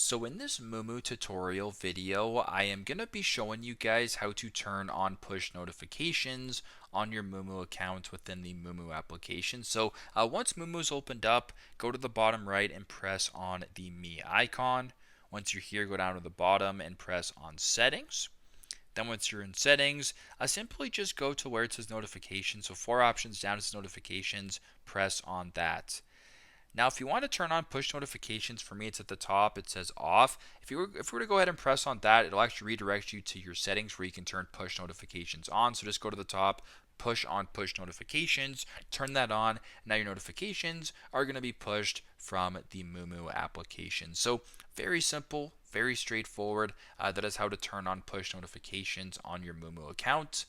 So in this Moomoo tutorial video, I am going to be showing you guys how to turn on push notifications on your Moomoo account within the Moomoo application. So once Moomoo's opened up, go to the bottom right and press on the Me icon. Once you're here, go down to the bottom and press on Settings. Then once you're in Settings, simply just go to where it says Notifications. So four options down, it says Notifications. Press on that. Now, if you want to turn on push notifications, for me, it's at the top. It says off. If we were to go ahead and press on that, it'll actually redirect you to your settings where you can turn push notifications on. So just go to the top, push on push notifications, turn that on. Now your notifications are going to be pushed from the Moomoo application. So very simple, very straightforward. That is how to turn on push notifications on your Moomoo account.